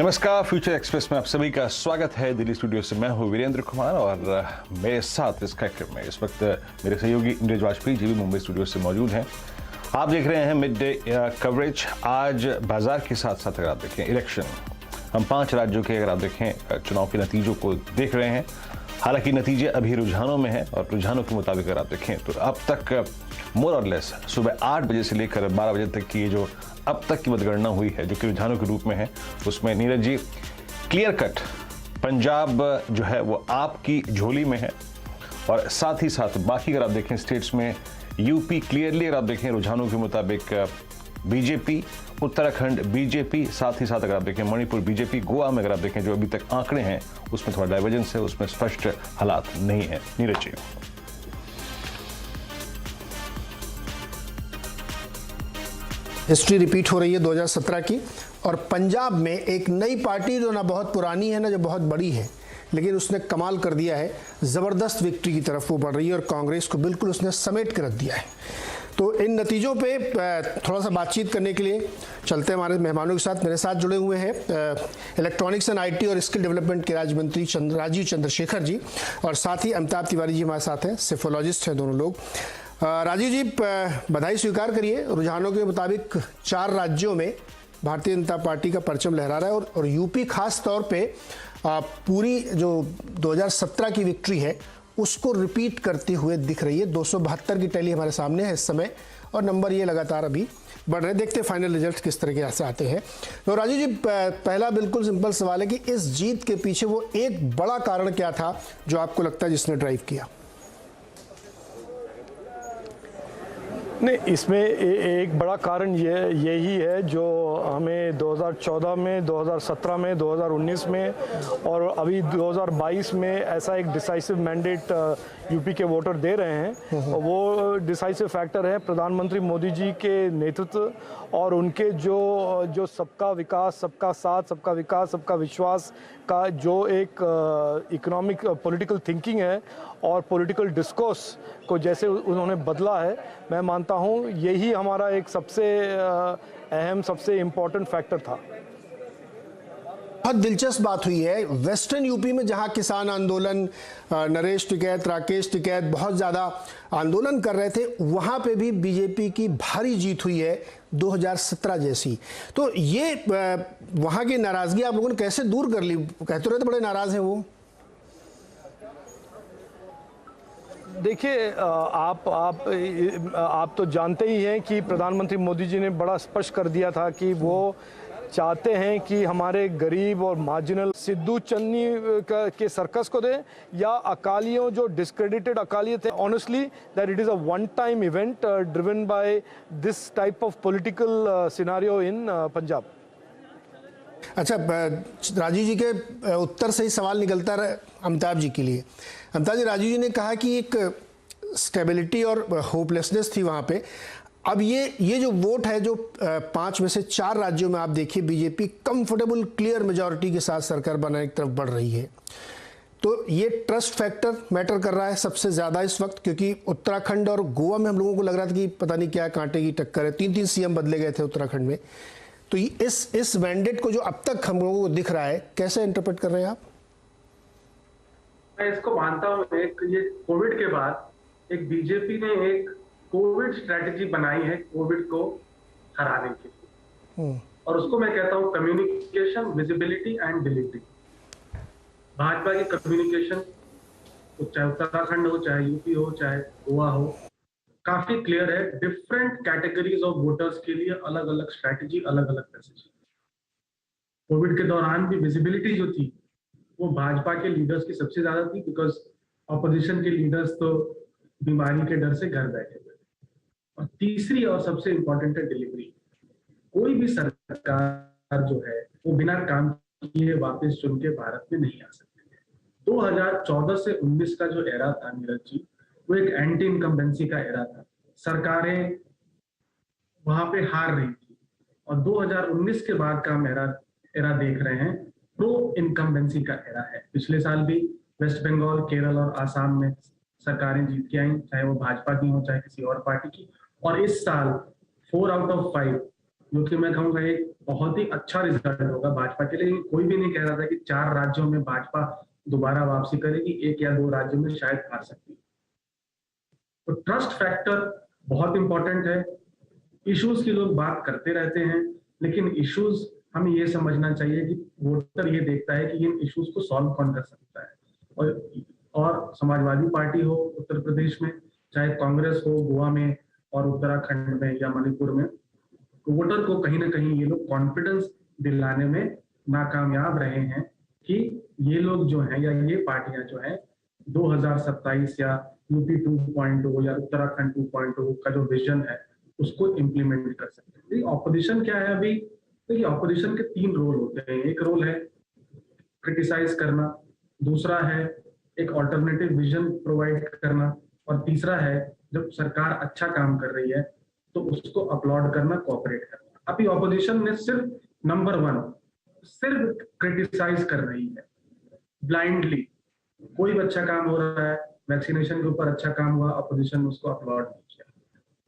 नमस्कार, future express में आप सभी का स्वागत है। दिल्ली स्टूडियो से मैं हूं वीरेंद्र कुमार और मेरे साथ इस कार्यक्रम में इस वक्त मेरे सहयोगी इंद्रजीत वाजपेयी जी भी मुंबई स्टूडियो से मौजूद हैं। आप देख रहे हैं मिड डे कवरेज। आज बाजार के साथ साथ अगर आप देखें इलेक्शन, हम 5 राज्यों के अगर आप देखें चुनाव के नतीजों को देख रहे हैं। हालांकि नतीजे अभी रुझानों में हैं और रुझानों के मुताबिक अगर आप देखें तो अब तक मोर और लेस सुबह 8 बजे से लेकर 12 बजे तक की ये जो अब तक की मतगणना हुई है, जो कि रुझानों के रूप में है, उसमें नीरज जी क्लियर कट पंजाब जो है वो आपकी झोली में है और साथ ही साथ बाकी अगर आप देखें स्टेट्स में यूपी क्लियरली अगर आप देखें रुझानों के मुताबिक बीजेपी, उत्तराखंड बीजेपी, साथ ही साथ अगर आप देखें मणिपुर बीजेपी, गोवा में अगर आप देखें जो अभी तक आंकड़े हैं उसमें थोड़ा डाइवर्जेंस है, उसमें स्पष्ट हालात नहीं है। नीरज जी, हिस्ट्री रिपीट हो रही है 2017 की और पंजाब में एक नई पार्टी जो ना बहुत पुरानी है ना जो बहुत बड़ी है, लेकिन उसने कमाल कर दिया है। ज़बरदस्त विक्ट्री की तरफ वो बढ़ रही है और कांग्रेस को बिल्कुल उसने समेट कर रख दिया है। तो इन नतीजों पे थोड़ा सा बातचीत करने के लिए चलते हैं हमारे मेहमानों के साथ। मेरे साथ जुड़े हुए हैं इलेक्ट्रॉनिक्स एंड आईटी और स्किल डेवलपमेंट के राज्य मंत्री राजीव चंद्रशेखर जी और साथ ही अमिताभ तिवारी जी हमारे साथ हैं, सेफोलॉजिस्ट हैं दोनों लोग। राजीव जी, बधाई स्वीकार करिए। रुझानों के मुताबिक 4 राज्यों में भारतीय जनता पार्टी का परचम लहरा रहा है और यूपी खास तौर पे पूरी जो 2017 की विक्ट्री है उसको रिपीट करते हुए दिख रही है। 272 की टैली हमारे सामने है इस समय और नंबर ये लगातार अभी बढ़ रहे। देखते हैं फाइनल रिजल्ट किस तरीके से आते हैं। तो राजीव जी, पहला बिल्कुल सिंपल सवाल है कि इस जीत के पीछे वो एक बड़ा कारण क्या था जो आपको लगता है जिसने ड्राइव किया? नहीं, इसमें एक बड़ा कारण यही है जो हमें 2014 में, 2017 में, 2019 में और अभी 2022 में ऐसा एक डिसाइसिव मैंडेट यूपी के वोटर दे रहे हैं। और वो डिसाइसिव फैक्टर है प्रधानमंत्री मोदी जी के नेतृत्व और उनके जो सबका विकास, सबका साथ, सबका विकास, सबका विश्वास का जो एक इकोनॉमिक पॉलिटिकल थिंकिंग है और पॉलिटिकल डिस्कोर्स को जैसे उन्होंने बदला है, मैं मानता हूँ यही हमारा एक सबसे अहम, सबसे इम्पोर्टेंट फैक्टर था। बहुत दिलचस्प बात हुई है वेस्टर्न यूपी में, जहां किसान आंदोलन, नरेश टिकैत, राकेश टिकैत बहुत ज़्यादा आंदोलन कर रहे थे, वहां पे भी बीजेपी की भारी जीत हुई है 2017 जैसी। तो ये वहां की नाराजगी आप लोगों ने कैसे दूर कर ली? कहते रहे थे बड़े नाराज हैं वो। देखिए, आप तो जानते ही हैं कि प्रधानमंत्री मोदी जी ने बड़ा स्पष्ट कर दिया था कि वो चाहते हैं कि हमारे गरीब और मार्जिनल सिद्धू चन्नी के सर्कस को दें या अकालियों जो डिस्क्रेडिटेड अकाली थे। Honestly that it is a one time event driven by this type of political scenario इन पंजाब। अच्छा, राजीव जी के उत्तर से ही सवाल निकलता रहा अमिताभ जी के लिए। अमिताभ जी, राजीव जी ने कहा कि एक स्टेबिलिटी और होपलेसनेस थी वहाँ पे। अब ये जो वोट है जो 5 में से 4 राज्यों में आप देखिए बीजेपी कंफर्टेबल क्लियर मेजॉरिटी के साथ सरकार बनाने की तरफ बढ़ रही है, तो ये ट्रस्ट फैक्टर मैटर कर रहा है सबसे ज़्यादा इस वक्त, क्योंकि उत्तराखंड और गोवा में हम लोगों को लग रहा था कि पता नहीं क्या कांटे की टक्कर है। 3-3 सीएम बदले गए थे उत्तराखंड में। तो इस मैंडेट को जो अब तक हम लोगों को दिख रहा है, कैसे इंटरप्रेट कर रहे हैं आप? मैं इसको मानता हूँ एक ये कोविड के बाद एक बीजेपी ने एक कोविड स्ट्रेटेजी बनाई है कोविड को हराने के लिए, और उसको मैं कहता हूँ communication, visibility and delivery. Bhajpa की कम्युनिकेशन, चाहे उत्तराखंड हो, चाहे यूपी हो, चाहे गोवा हो, काफी क्लियर है। डिफरेंट कैटेगरीज ऑफ वोटर्स के लिए अलग अलग स्ट्रैटेजी, अलग अलग मैसेज। कोविड के दौरान भी विजिबिलिटी जो थी वो भाजपा के लीडर्स की सबसे ज्यादा थी, बिकॉज ऑपोजिशन के लीडर्स तो बीमारी के डर से घर बैठे हुए। और तीसरी और सबसे इंपॉर्टेंट है डिलीवरी। कोई भी सरकार जो है वो बिना काम किए वापस चुन के भारत में नहीं आ सकती। 2014 से 19 का जो एरा था नीरज जी, वो एक एंटी इनकम्बेंसी का एरा था। सरकारें वहां पे हार रही थी और 2019 के बाद का हम एरा देख रहे हैं, प्रो इनकम्बेंसी का एरा है। पिछले साल भी वेस्ट बंगाल, केरल और आसाम में सरकारें जीत के आई, चाहे वो भाजपा की हो चाहे किसी और पार्टी की। और इस साल 4 आउट ऑफ 5 जो कि मैं कहूँगा एक बहुत ही अच्छा रिजल्ट होगा भाजपा के लिए। कोई भी नहीं कह रहा था कि 4 राज्यों में भाजपा दोबारा वापसी करेगी, 1 या 2 राज्यों में शायद हार सकती है। तो ट्रस्ट फैक्टर बहुत इंपॉर्टेंट है। इश्यूज की लोग बात करते रहते हैं, लेकिन इश्यूज हमें ये समझना चाहिए कि वोटर ये देखता है कि इन इश्यूज को सॉल्व कौन कर सकता है। और समाजवादी पार्टी हो उत्तर प्रदेश में, चाहे कांग्रेस हो गोवा में और उत्तराखंड में या मणिपुर में, वोटर को कहीं ना कहीं ये लोग कॉन्फिडेंस दिलाने में नाकामयाब रहे हैं कि ये लोग जो हैं या ये पार्टियां जो हैं 2027 या यूपी 2.0 या उत्तराखंड 2.0 का जो विजन है उसको इम्प्लीमेंट कर सकते हैं। ऑपोजिशन क्या है अभी? देखिए, ऑपोजिशन के 3 रोल होते हैं। एक रोल है क्रिटिसाइज करना, दूसरा है एक ऑल्टरनेटिव विजन प्रोवाइड करना, और तीसरा है जब सरकार अच्छा काम कर रही है तो उसको अपलॉड करना, कोऑपरेट करना। अभी ऑपोजिशन ने सिर्फ नंबर 1 सिर्फ क्रिटिसाइज कर रही है ब्लाइंडली। कोई भी अच्छा काम हो रहा है, वैक्सीनेशन के ऊपर अच्छा काम हुआ, ऑपोजिशन उसको अपलॉड नहीं किया।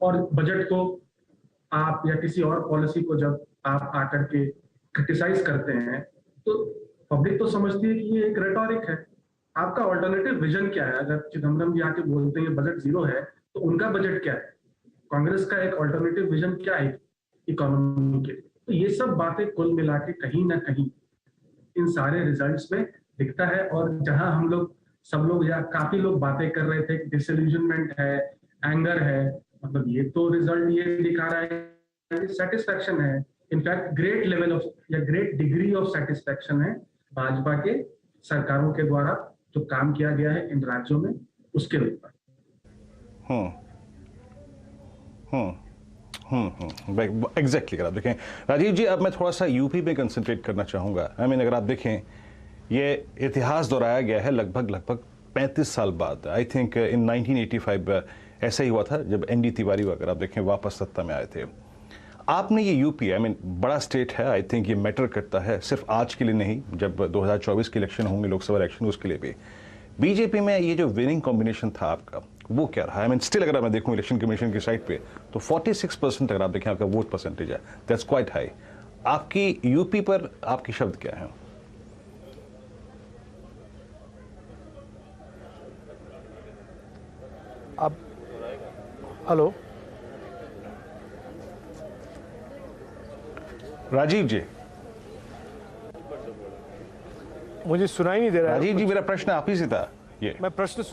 और बजट को आप या किसी और पॉलिसी को जब आप आकर के क्रिटिसाइज करते हैं तो पब्लिक तो समझती है कि ये एक रेटोरिक है। आपका ऑल्टरनेटिव विजन क्या है? अगर चिदम्बरम जी आके बोलते हैं बजट 0 है तो उनका बजट क्या है? कांग्रेस का एक ऑल्टरनेटिव विजन क्या है इकोनॉमी के लिए? तो ये सब बातें कुल मिला के कहीं ना कहीं इन सारे रिजल्ट्स में दिखता है। और जहां हम लोग सब लोग या काफी लोग बातें कर रहे थे डिसइल्यूजनमेंट है, एंगर है, मतलब ये तो रिजल्ट ये दिखा रहा है सेटिस्फैक्शन है। इनफैक्ट ग्रेट लेवल ऑफ या ग्रेट डिग्री ऑफ सेटिस्फैक्शन है भाजपा के सरकारों के द्वारा जो काम किया गया है इन राज्यों में उसके ऊपर। एग्जैक्टली। अगर आप देखें राजीव जी, अब मैं थोड़ा सा यूपी में कंसंट्रेट करना चाहूंगा। अगर आप देखें ये इतिहास दोहराया गया है लगभग 35 साल बाद। आई थिंक इन 1985 ऐसा ही हुआ था जब एनडी तिवारी अगर आप देखें वापस सत्ता में आए थे। आपने ये यूपी बड़ा स्टेट है, आई थिंक ये मैटर करता है सिर्फ आज के लिए नहीं, जब 2024 के इलेक्शन होंगे, लोकसभा इलेक्शन, उसके लिए भी। बीजेपी में ये जो विनिंग कॉम्बिनेशन था आपका वो क्या रहा? स्टिल अगर मैं देखूं इलेक्शन कमीशन की साइट पे तो 46% अगर आप देखें आपका वोट परसेंटेज है, दैट्स क्वाइट हाई। आपकी यूपी पर आपके शब्द क्या है? अब हेलो राजीव जी, मुझे सुनाई नहीं दे रहा है। राजीव जी, मेरा प्रश्न आप ही से था ये। मैं प्रश्न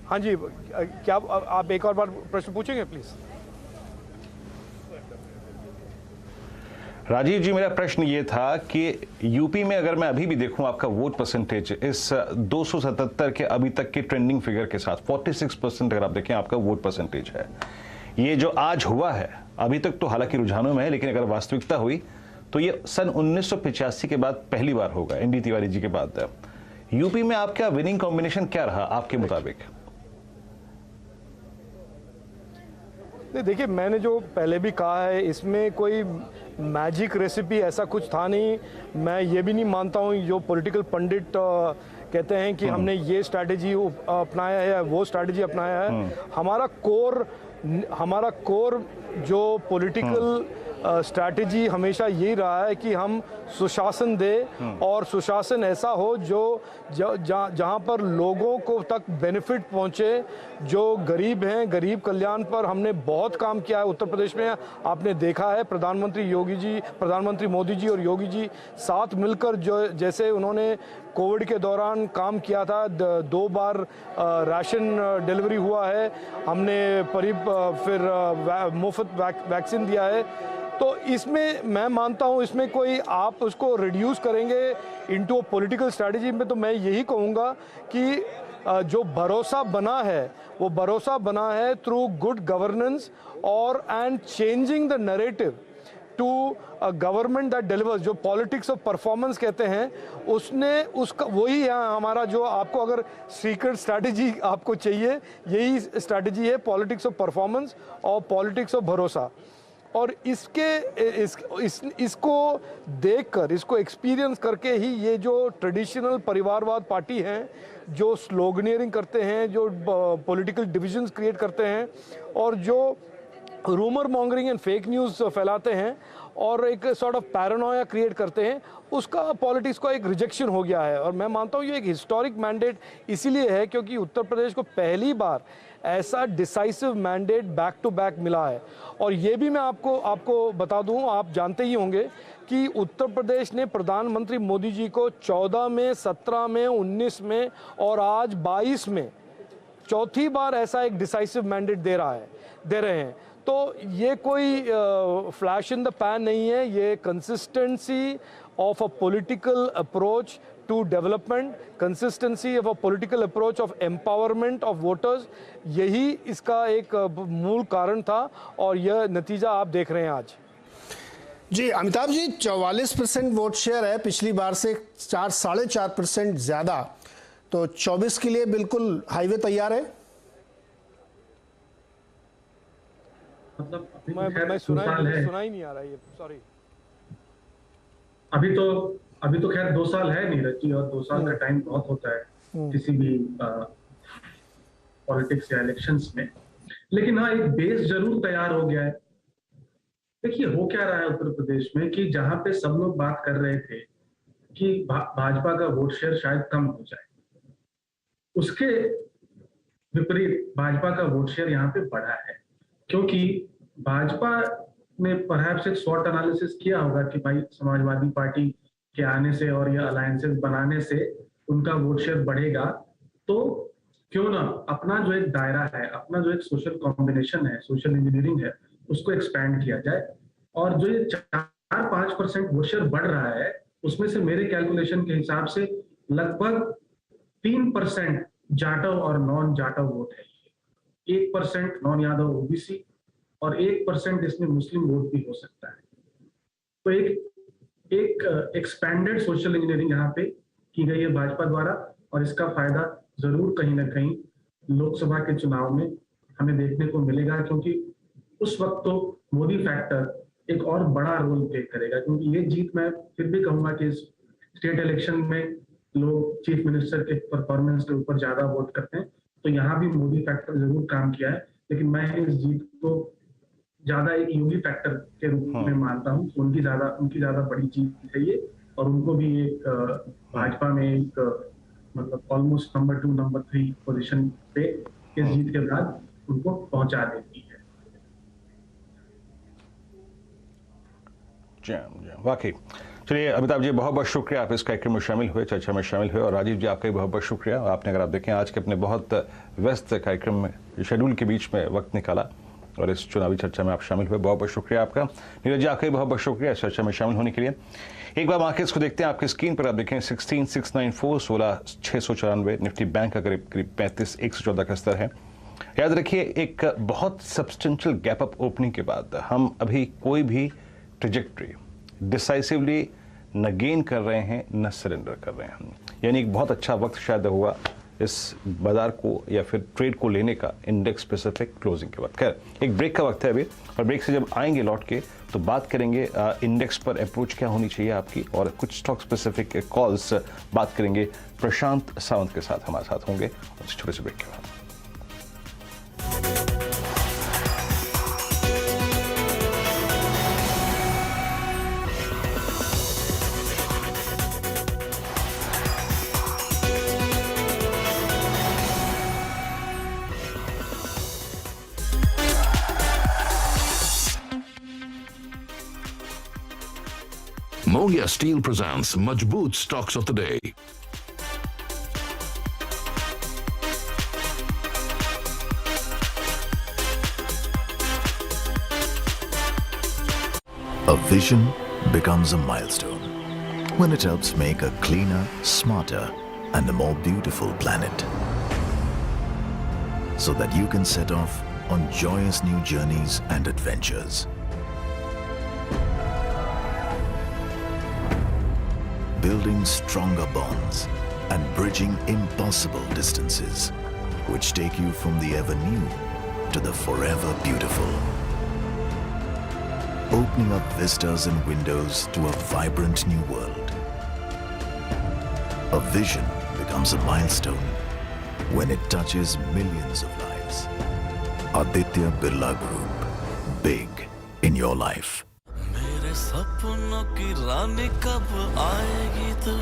हाँ जी, क्या आप एक और बार प्रश्न पूछेंगे प्लीज? राजीव जी, मेरा प्रश्न ये था कि यूपी में अगर मैं अभी भी देखूं आपका वोट परसेंटेज इस 277 के अभी तक के ट्रेंडिंग फिगर के साथ 46% अगर आप देखें आपका वोट परसेंटेज है। ये जो आज हुआ है अभी तक तो हालांकि रुझानों में है, लेकिन अगर वास्तविकता हुई तो ये सन 1985 के बाद पहली बार होगा, एनडी तिवारी जी के बाद। यूपी में आपका विनिंग कॉम्बिनेशन क्या रहा आपके मुताबिक? नहीं, देखिए, मैंने जो पहले भी कहा है, इसमें कोई मैजिक रेसिपी ऐसा कुछ था नहीं। मैं ये भी नहीं मानता हूँ जो पॉलिटिकल पंडित कहते हैं कि हमने ये स्ट्रैटेजी अपनाया है, वो स्ट्रैटेजी अपनाया है। हमारा कोर जो पॉलिटिकल स्ट्रैटेजी हमेशा यही रहा है कि हम सुशासन दें, और सुशासन ऐसा हो जो जहाँ पर लोगों को तक बेनिफिट पहुँचे। जो गरीब हैं, गरीब कल्याण पर हमने बहुत काम किया है उत्तर प्रदेश में। आपने देखा है प्रधानमंत्री मोदी जी और योगी जी साथ मिलकर जो जैसे उन्होंने कोविड के दौरान काम किया था, 2 बार राशन डिलीवरी हुआ है, हमने फिर मुफ्त वैक्सीन दिया है। तो इसमें मैं मानता हूँ इसमें कोई आप उसको रिड्यूस करेंगे इनटू पॉलिटिकल स्ट्रैटेजी में, तो मैं यही कहूँगा कि जो भरोसा बना है वो भरोसा बना है थ्रू गुड गवर्नेंस और and changing the narrative to a government that delivers. जो पॉलिटिक्स ऑफ परफॉर्मेंस कहते हैं, उसका वही है हमारा। जो आपको अगर सीक्रेट स्ट्रैटेजी आपको चाहिए, यही स्ट्रैटेजी है, पॉलिटिक्स ऑफ परफॉर्मेंस और पॉलिटिक्स ऑफ भरोसा। और इसको देखकर, इसको एक्सपीरियंस करके ही ये जो ट्रेडिशनल परिवारवाद पार्टी हैं, जो स्लोगनियरिंग करते हैं, जो पॉलिटिकल डिविजन्स क्रिएट करते हैं, और जो rumour mongering and fake news फैलाते हैं और एक सॉर्ट ऑफ पैरानोया क्रिएट करते हैं, उसका पॉलिटिक्स का एक रिजेक्शन हो गया है। और मैं मानता हूँ ये एक हिस्टोरिक मैंडेट इसीलिए है क्योंकि उत्तर प्रदेश को पहली बार ऐसा decisive mandate back to back मिला है। और ये भी मैं आपको बता दूं, आप जानते ही होंगे कि उत्तर प्रदेश ने प्रधानमंत्री मोदी जी को 14 में, 17 में, 19 में और आज 22 में चौथी बार ऐसा एक डिसाइसिव मैंडेट दे रहे हैं। तो ये कोई फ्लैश इन द पैन नहीं है, ये consistency of a political approach to development, consistency of a political approach of empowerment of voters, यही इसका एक मूल कारण था और यह नतीजा आप देख रहे हैं आज। जी अमिताभ जी, 44% वोट शेयर है, पिछली बार से 4-4.5% ज्यादा, तो 24 के लिए बिल्कुल हाईवे तैयार है। मतलब मैं सुना ही नहीं आ रहा है, सॉरी। अभी तो खैर 2 साल है नीरज जी, और 2 साल का टाइम बहुत होता है किसी भी पॉलिटिक्स या इलेक्शंस में। लेकिन हाँ, एक बेस जरूर तैयार हो गया है। देखिए हो क्या रहा है उत्तर प्रदेश में कि जहां पे सब लोग बात कर रहे थे कि भाजपा का वोट शेयर शायद कम हो जाए, उसके विपरीत भाजपा का वोट शेयर यहाँ पे बढ़ा है। क्योंकि भाजपा ने परहैप्स एक स्वॉट एनालिसिस किया होगा कि भाई समाजवादी पार्टी के आने से और ये अलायंसेस बनाने से उनका वोट शेयर बढ़ेगा, तो क्यों ना अपना जो एक दायरा है, अपना जो एक सोशल कॉम्बिनेशन है, सोशल इंजीनियरिंग है, उसको एक्सपैंड किया जाए। और जो ये 4-5% वोट शेयर बढ़ रहा है, उसमें से मेरे कैलकुलेशन के हिसाब से लगभग 3% जाटव और नॉन जाटव वोट है, 1% नॉन यादव ओबीसी और 1% इसमें मुस्लिम वोट भी हो सकता है। तो एक एक्सपैंडेड सोशल इंजीनियरिंग यहाँ पे की गई है भाजपा द्वारा, और इसका फायदा जरूर कहीं ना कहीं लोकसभा के चुनाव में हमें देखने को मिलेगा। क्योंकि उस वक्त तो मोदी फैक्टर एक और बड़ा रोल प्ले करेगा, क्योंकि ये जीत मैं फिर भी कहूंगा कि इस स्टेट इलेक्शन में लोग चीफ मिनिस्टर के परफॉर्मेंस के ऊपर ज्यादा वोट करते हैं, तो यहाँ भी मोदी फैक्टर जरूर काम किया है। लेकिन मैं इस जीत को ज्यादा एक योगी फैक्टर के रूप में मानता हूँ। उनकी ज्यादा बड़ी जीत है ये, और उनको भी एक भाजपा में एक मतलब ऑलमोस्ट नंबर 2 नंबर 3 पोजीशन पे इस जीत के बाद उनको पहुंचा देती है। वाकई। चलिए अमिताभ जी, बहुत बहुत शुक्रिया, आप इस कार्यक्रम में शामिल हुए, चर्चा में शामिल हुए। और राजीव जी, आपका भी बहुत बहुत शुक्रिया। आपने, अगर आप देखें, आज के अपने बहुत व्यस्त कार्यक्रम में, शेड्यूल के बीच में वक्त निकाला और इस चुनावी चर्चा में आप शामिल हुए। बहुत बहुत शुक्रिया आपका। नीरज जी, आपका भी बहुत बहुत शुक्रिया इस चर्चा में शामिल होने के लिए। एक बार मार्केट्स को देखते हैं, आपकी स्क्रीन पर आप देखें 16,694, 16,694, निफ्टी बैंक का करीब 35,114 का स्तर है। याद रखिए, एक बहुत सब्सटेंशियल गैप अप ओपनिंग के बाद हम अभी कोई भी ट्रेजेक्ट्री डिसाइसिवली न गेन कर रहे हैं न सरेंडर कर रहे हैं। यानी एक बहुत अच्छा वक्त शायद हुआ इस बाजार को या फिर ट्रेड को लेने का, इंडेक्स स्पेसिफिक क्लोजिंग के वक्त। खैर, एक ब्रेक का वक्त है अभी, और ब्रेक से जब आएंगे लौट के तो बात करेंगे इंडेक्स पर अप्रोच क्या होनी चाहिए आपकी, और कुछ स्टॉक स्पेसिफिक कॉल्स बात करेंगे। प्रशांत सावंत के साथ हमारे साथ होंगे उस छोटे से ब्रेक के बाद। Mongia Steel presents Majboot Stocks of the Day. A vision becomes a milestone when it helps make a cleaner, smarter, and a more beautiful planet. So that you can set off on joyous new journeys and adventures. Building stronger bonds and bridging impossible distances, which take you from the ever new to the forever beautiful. Opening up vistas and windows to a vibrant new world. A vision becomes a milestone when it touches millions of lives. Aditya Birla Group, big in your life. मेरे सपनों की रानी कब आएगी तू?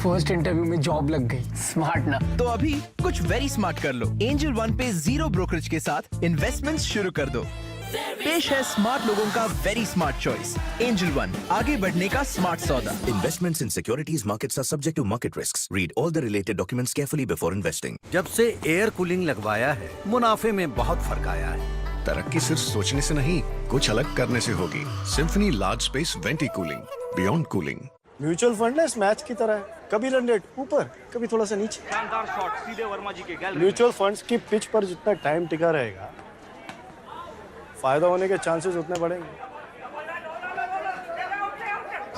First interview में job लग गई। Smart ना। तो अभी कुछ वेरी स्मार्ट कर लो। एंजल वन पे जीरो ब्रोकरेज के साथ इन्वेस्टमेंट्स शुरू कर दो। पेश है स्मार्ट लोगों का very smart choice. Angel one, आगे बढ़ने का स्मार्ट सौदा। Investments in securities markets are subject to market risks. Read all the related documents carefully before investing. जब से एयर कूलिंग लगवाया है, मुनाफे में बहुत फर्क आया है। तरक्की सिर्फ सोचने से नहीं, कुछ अलग करने से होगी। Symphony large space vanity cooling, beyond cooling. Mutual fund इस मैच की तरह है, कभी रन रेट ऊपर, कभी थोड़ा सा नीचे। शानदार शॉट सीधे वर्मा जी के गैलरी। म्यूचुअल फंड्स की पिच पर जितना टाइम टिका रहेगा, फायदा होने के चांसेस उतने बढ़ेंगे।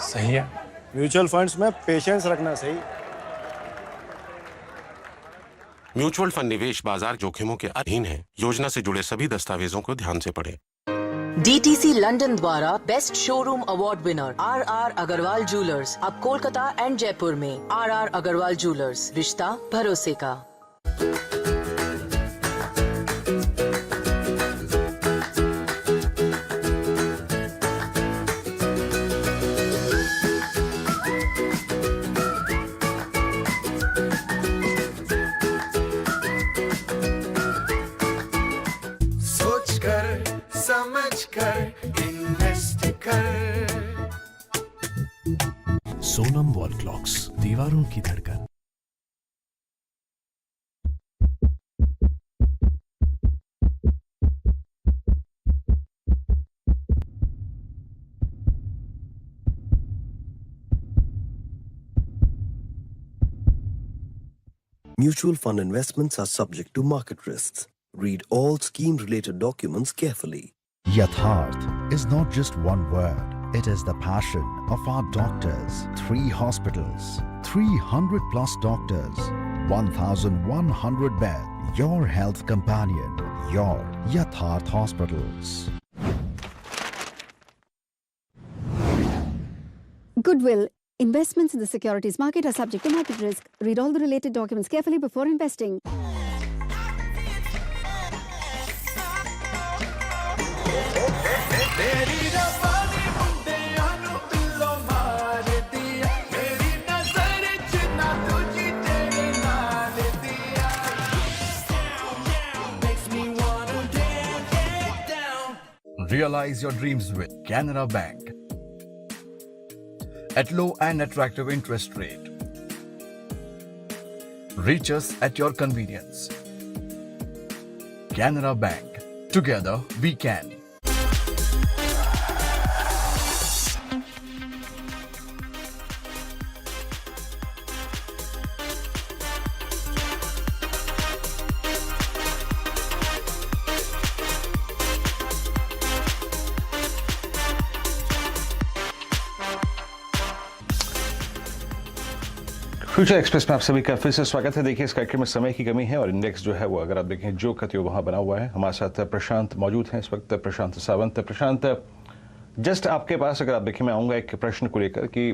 सही है। म्यूचुअल फंड्स में पेशेंस रखना सही। म्यूचुअल फंड निवेश बाजार जोखिमों के अधीन है। योजना से जुड़े सभी दस्तावेजों को ध्यान से पढ़ें। DTC लंदन द्वारा best showroom award winner RR Agarwal jewellers अब कोलकाता एंड जयपुर में। RR अग्रवाल ज्वेलर्स, रिश्ता भरोसे का। सोच कर समझ कर इन्वेस्ट कर। सोनम वॉल क्लॉक्स, दीवारों की धड़कन। Mutual fund investments are subject to market risks. Read all scheme-related documents carefully. Yatharth is not just one word. It is the passion of our doctors. 3 hospitals, 300 plus doctors, 1,100 beds. Your health companion, your Yatharth Hospitals. Goodwill. Investments in the securities market are subject to market risk. Read all the related documents carefully before investing. Realize your dreams with Canara Bank at low and attractive interest rate. Reach us at your convenience. Canara Bank. Together we can. Future express में आप सभी का फिर से स्वागत है। देखिए, इस कार्यक्रम में समय की कमी है और इंडेक्स जो है वो अगर आप देखें जो कहते हो वहाँ बना हुआ है। हमारे साथ प्रशांत मौजूद हैं इस वक्त, प्रशांत सावंत। प्रशांत, जस्ट आपके पास अगर आप देखें, मैं आऊँगा एक प्रश्न को लेकर कि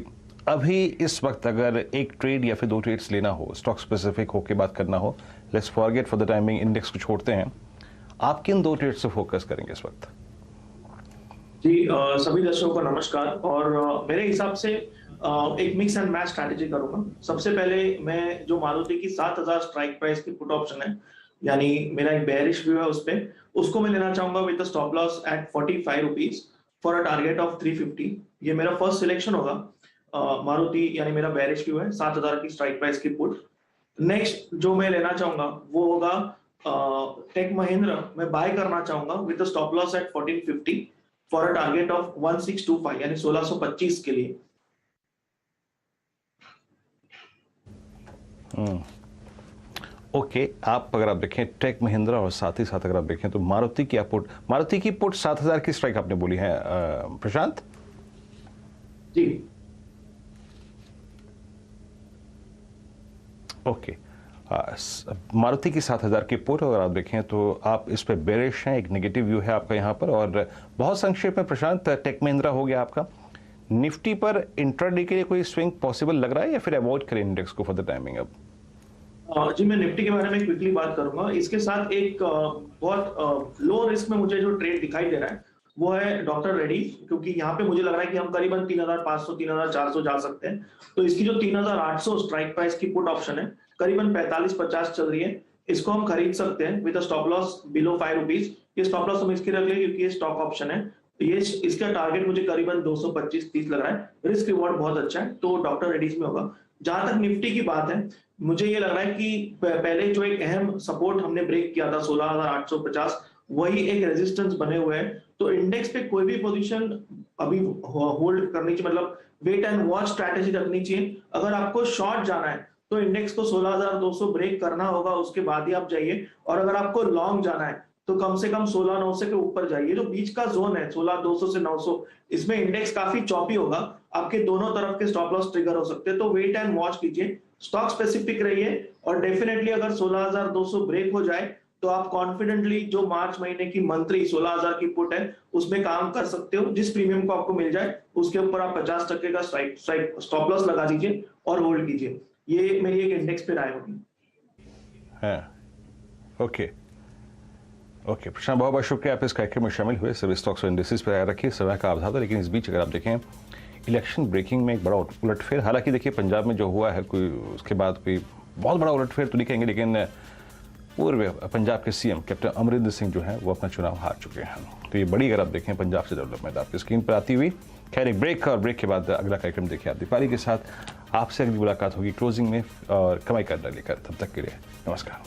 अभी इस वक्त अगर एक ट्रेड या फिर 2 ट्रेड्स लेना हो, स्टॉक स्पेसिफिक होकर बात करना हो, let's forget for the timing, index को छोड़ते हैं, आप किन 2 ट्रेड से फोकस करेंगे इस वक्त? जी, सभी दर्शकों को नमस्कार। और मेरे हिसाब से एक मिक्स एंड मैच स्ट्रैटेजी करूंगा। सबसे पहले मैं जो मारुति की 7,000 स्ट्राइक प्राइस की पुट ऑप्शन है, यानी मेरा एक बेयरिश व्यू है उस पे, उसको मैं लेना चाहूंगा with stop loss at 45 rupees for a target of 350। ये मेरा फर्स्ट सिलेक्शन होगा। मारुति यानी मेरा बेयरिश व्यू है, 7,000 की स्ट्राइक प्राइस की पुट। नेक्स्ट जो मैं लेना चाहूंगा वो होगा टेक महिंद्रा। मैं बाय करना चाहूंगा with stop loss at 1450 for a target of 1625 यानी 1625 के लिए। ओके, आप अगर आप देखें टेक महिंद्रा और साथ ही साथ अगर आप देखें तो मारुति की पुट 7,000 की स्ट्राइक आपने बोली है प्रशांत जी। ओके, मारुति की 7,000 की पुट अगर आप देखें तो आप इस पे बेरिश हैं, एक नेगेटिव व्यू है आपका यहाँ पर। और बहुत संक्षेप में प्रशांत, टेक महिंद्रा हो गया आपका, निफ्टी पर इंट्राडे के लिए कोई स्विंग पॉसिबल लग रहा है या फिर अवॉइड करें इंडेक्स को फॉर द टाइमिंग अब? जी, मैं निफ्टी के बारे में क्विकली बात करूंगा। इसके साथ एक बहुत लो रिस्क में मुझे जो ट्रेड दिखाई दे रहा है वो है डॉक्टर रेड्डी, क्योंकि यहाँ पे मुझे लग रहा है कि हम करीबन 3500 3400 जा सकते हैं। तो इसकी जो 3800 स्ट्राइक प्राइस की पुट ऑप्शन है करीबन 45-50 चल रही है, इसको हम खरीद सकते हैं with stop loss below 5 rupees. ये स्टॉप लॉस हम इसके रख लें क्योंकि ये स्टॉक ऑप्शन है। ये इसका टारगेट मुझे करीबन 225-30 लग रहा है। रिस्क रिवॉर्ड बहुत अच्छा है, तो डॉक्टर रेड्डीज में होगा। जहां तक निफ्टी की बात है, मुझे ये लग रहा है कि पहले जो एक अहम सपोर्ट हमने ब्रेक किया था 16,850, वही एक रेजिस्टेंस बने हुए हैं। तो इंडेक्स पे कोई भी पोजीशन अभी होल्ड करनी चाहिए, मतलब वेट एंड वॉच स्ट्रैटेजी रखनी चाहिए। अगर आपको शॉर्ट जाना है तो इंडेक्स को 16,200 ब्रेक करना होगा, उसके बाद ही आप जाइए। और अगर आपको लॉन्ग जाना है तो कम से कम 16,900 के ऊपर जाइए। जो बीच का जोन है 16,200 से 900, इसमें इंडेक्स काफी चॉपी होगा, आपके दोनों तरफ के स्टॉप लॉस ट्रिगर हो सकते हैं। तो वेट एंड वॉच कीजिए, स्टॉक स्पेसिफिक रहिए, और डेफिनेटली अगर 16,200 ब्रेक हो जाए तो आप कॉन्फिडेंटली जो मार्च महीने की मंथली 16,000 की पुट है उसमें काम कर सकते हो। जिस प्रीमियम को आपको मिल जाए उसके ऊपर आप 50% का स्टॉप लॉस लगा दीजिए और होल्ड कीजिए। ये मेरी एक इंडेक्स पे राय होगी। ओके प्रशांत, बहुत बहुत शुक्रिया आप इस कार्यक्रम में शामिल हुए। सभी स्टॉक्स और इंडेक्सेस पर आया रखिए, समय का अभाव था, लेकिन इस बीच अगर आप देखें इलेक्शन ब्रेकिंग में एक बड़ा उलटफेर, हालांकि देखिए पंजाब में जो हुआ है कोई उसके बाद कोई बहुत बड़ा उलटफेर तो नहीं कहेंगे, लेकिन पूर्व पंजाब के सीएम कैप्टन अमरिंदर सिंह जो हैं वो अपना चुनाव हार चुके हैं। तो ये बड़ी, अगर आप देखें पंजाब से डेवलपमेंट आपकी स्क्रीन पर आती हुई। खैर एक ब्रेक, और ब्रेक के बाद अगला कार्यक्रम देखिए आप दीपाली के साथ। आपसे अगली मुलाकात होगी क्लोजिंग में और कमाई करना लेकर। तब तक के लिए नमस्कार।